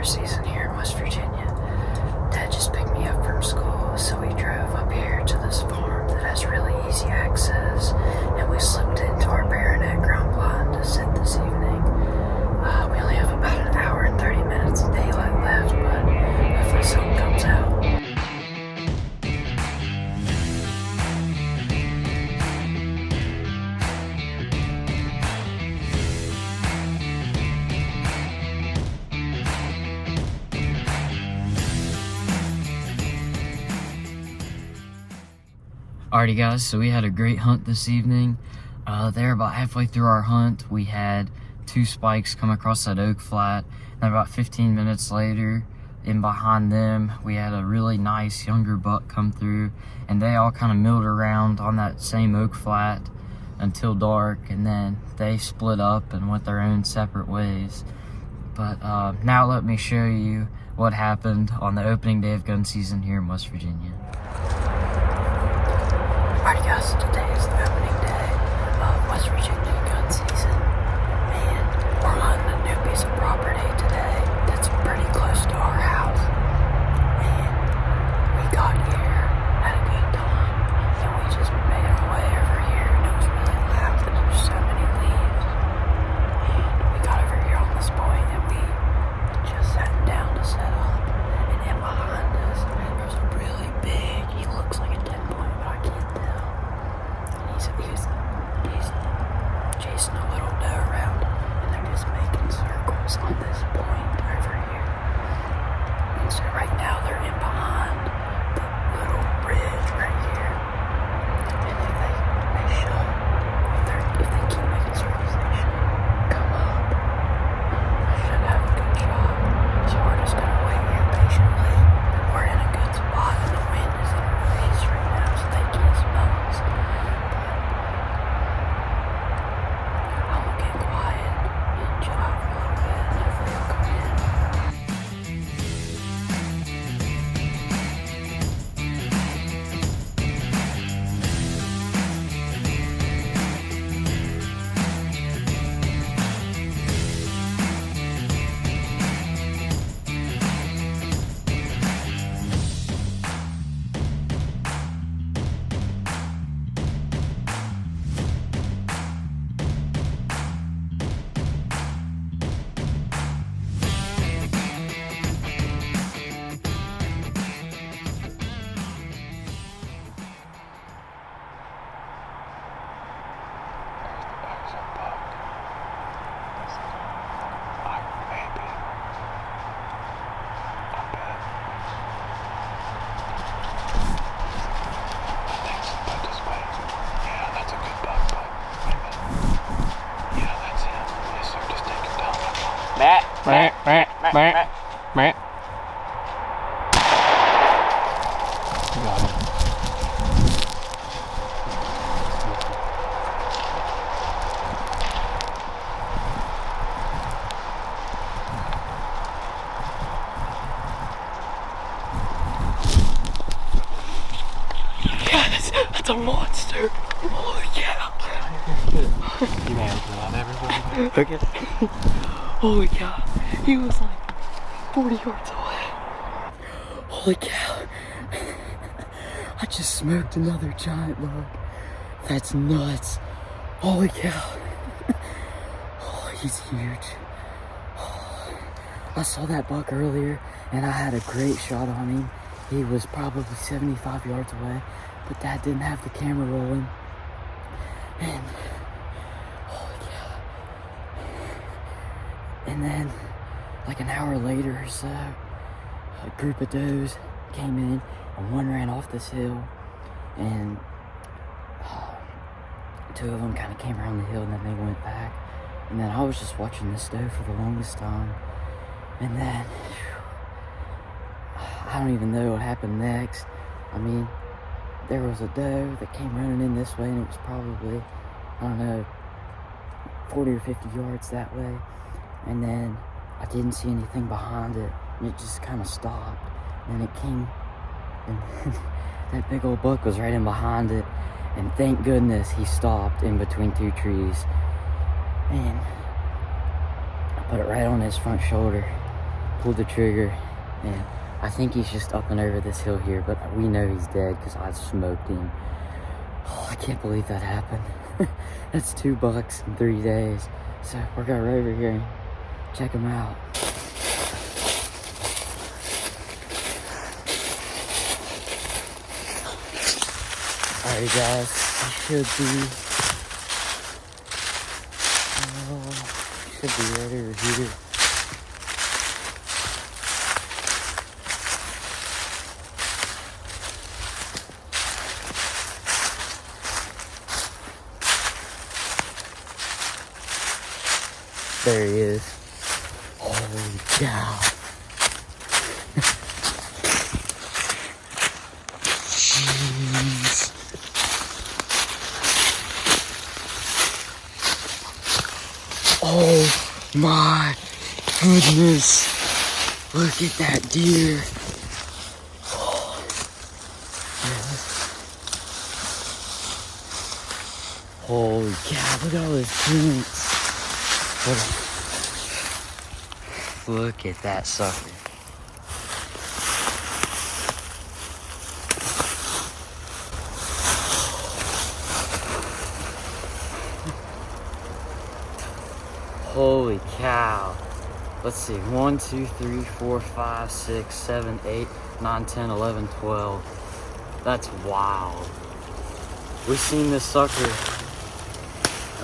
season here in West Virginia. Dad just picked me up from school, so we drove up here to this farm that has really easy access, and we slipped into our baronet ground blind to sit this evening. We only have about an hour and 30 minutes of daylight left, but hopefully the sun comes out. Alrighty guys, so we had a great hunt this evening. There about halfway through our hunt, we had 2 spikes come across that oak flat, and about 15 minutes later, in behind them, we had a really nice younger buck come through, and they all kind of milled around on that same oak flat until dark, and then they split up and went their own separate ways. But now let me show you what happened on the opening day of gun season here in West Virginia. Alright guys, today is the opening day of West Virginia gun season, and we're hunting a new piece of property today that's pretty close to our house, and we got here at a good time, and we just made our way over here, and it was really loud because there's so many leaves, and we got over here on this point, and we just sat down to set up, and in behind us, there's a really big, he looks like a 10-point, but I can't tell. He's chasing a little doe around, and they're just making circles on this point over here. And so right now they're in behind the little ridge right here. And if they should, if they keep making circles, they should come up. I should have a good shot. So we're just gonna wait here patiently. We're in a good spot, and the wind is in our face right now, so they can't smell us. Matt. Yeah, that's a monster. Holy cow. You may have to love everybody. Okay. Holy cow. He was like 40 yards away. Holy cow. I just smoked another giant buck. That's nuts. Holy cow. Oh, he's huge. Oh, I saw that buck earlier, and I had a great shot on him. He was probably 75 yards away, but Dad didn't have the camera rolling. And holy cow. And then, like an hour later or so, a group of does came in, and one ran off this hill, and 2 of them kind of came around the hill, and then they went back. And then I was just watching this doe for the longest time, and then I don't even know what happened next. I mean, there was a doe that came running in this way, and it was probably, I don't know, 40 or 50 yards that way, and then I didn't see anything behind it, and it just kind of stopped, and it came, and that big old buck was right in behind it, and thank goodness he stopped in between 2 trees, and I put it right on his front shoulder, pulled the trigger, and I think he's just up and over this hill here, but we know he's dead because I smoked him. Oh, I can't believe that happened. That's 2 bucks in 3 days. So we're going right over here and check him out. Alright guys, he should be right over here. There he is. Holy cow. Jeez. Oh my goodness. Look at that deer. Oh. Holy cow, look at all his prints. Look at that sucker. Holy cow. Let's see. 1, 2, 3, 4, 5, 6, 7, 8, 9, 10, 11, 12. That's wild. We seen this sucker.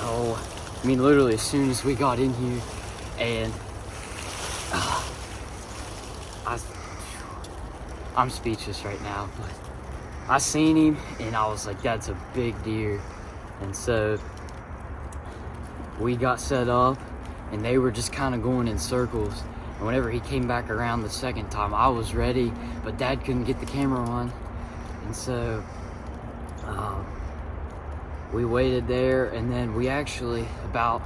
Oh, I mean, literally as soon as we got in here, and I'm speechless right now, but I seen him and I was like, that's a big deer. And so we got set up and they were just kind of going in circles. And whenever he came back around the second time, I was ready, but Dad couldn't get the camera on. And so we waited there, and then we actually, about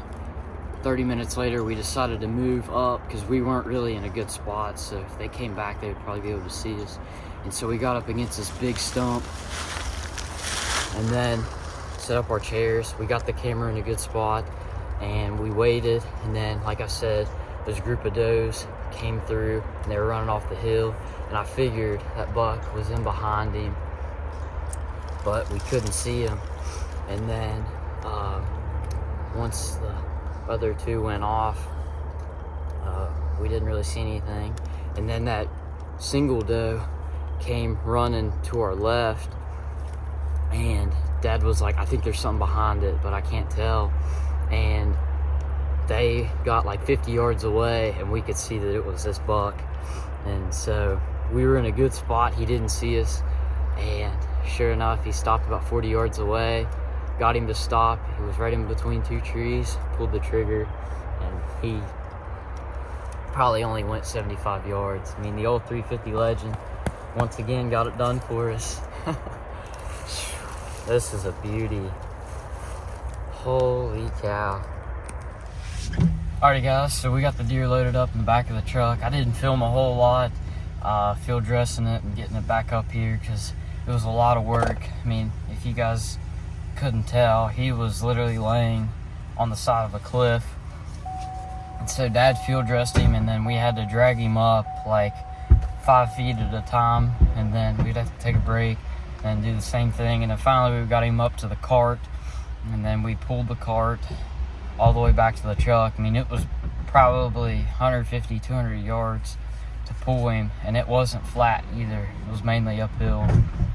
30 minutes later, we decided to move up because we weren't really in a good spot. So if they came back, they would probably be able to see us. And so we got up against this big stump and then set up our chairs. We got the camera in a good spot and we waited. And then, like I said, this group of does came through and they were running off the hill. And I figured that buck was in behind him, but we couldn't see him. And then once the other 2 went off, we didn't really see anything. And then that single doe came running to our left, and Dad was like, I think there's something behind it, but I can't tell. And they got like 50 yards away and we could see that it was this buck. And so we were in a good spot. He didn't see us, and sure enough, he stopped about 40 yards away. Got him to stop. He was right in between 2 trees, pulled the trigger, and he probably only went 75 yards. I mean, the old 350 Legend once again got it done for us. This is a beauty. Holy cow. Alrighty guys, so we got the deer loaded up in the back of the truck. I didn't film a whole lot, field dressing it and getting it back up here because it was a lot of work. I mean, if you guys couldn't tell, he was literally laying on the side of a cliff. And so Dad field dressed him, and then we had to drag him up like 5 feet at a time, and then we'd have to take a break and do the same thing. And then finally we got him up to the cart, and then we pulled the cart all the way back to the truck. I mean, it was probably 150, 200 yards to pull him, and it wasn't flat either. It was mainly uphill,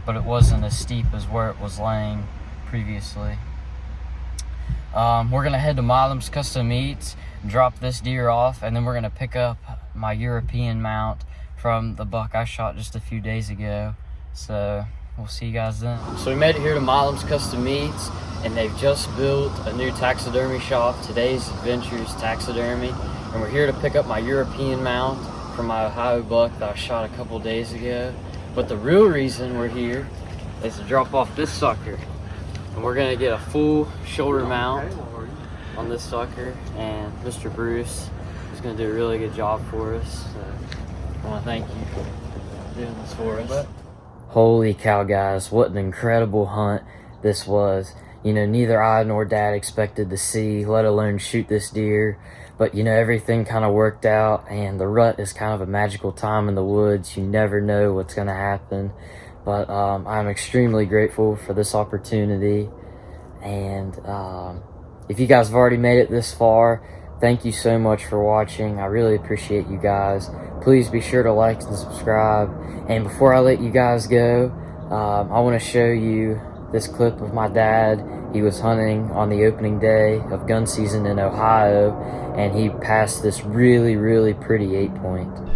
but it wasn't as steep as where it was laying previously. We're gonna head to Milam's Custom Meats, drop this deer off, and then we're gonna pick up my European mount from the buck I shot just a few days ago. So we'll see you guys then. So we made it here to Milam's Custom Meats, and they've just built a new taxidermy shop, Today's Adventures Taxidermy, and we're here to pick up my European mount from my Ohio buck that I shot a couple days ago. But the real reason we're here is to drop off this sucker. And we're gonna get a full shoulder mount on this sucker, and Mr. Bruce is gonna do a really good job for us. So I wanna thank you for doing this for us. Holy cow guys, what an incredible hunt this was. you know, neither I nor Dad expected to see, let alone shoot this deer. But, you know, everything kind of worked out, and the rut is kind of a magical time in the woods. You never know what's going to happen. But I'm extremely grateful for this opportunity. And if you guys have already made it this far, thank you so much for watching. I really appreciate you guys. Please be sure to like and subscribe. And before I let you guys go, I want to show you this clip of my dad. He was hunting on the opening day of gun season in Ohio, and he passed this really, really pretty 8-point.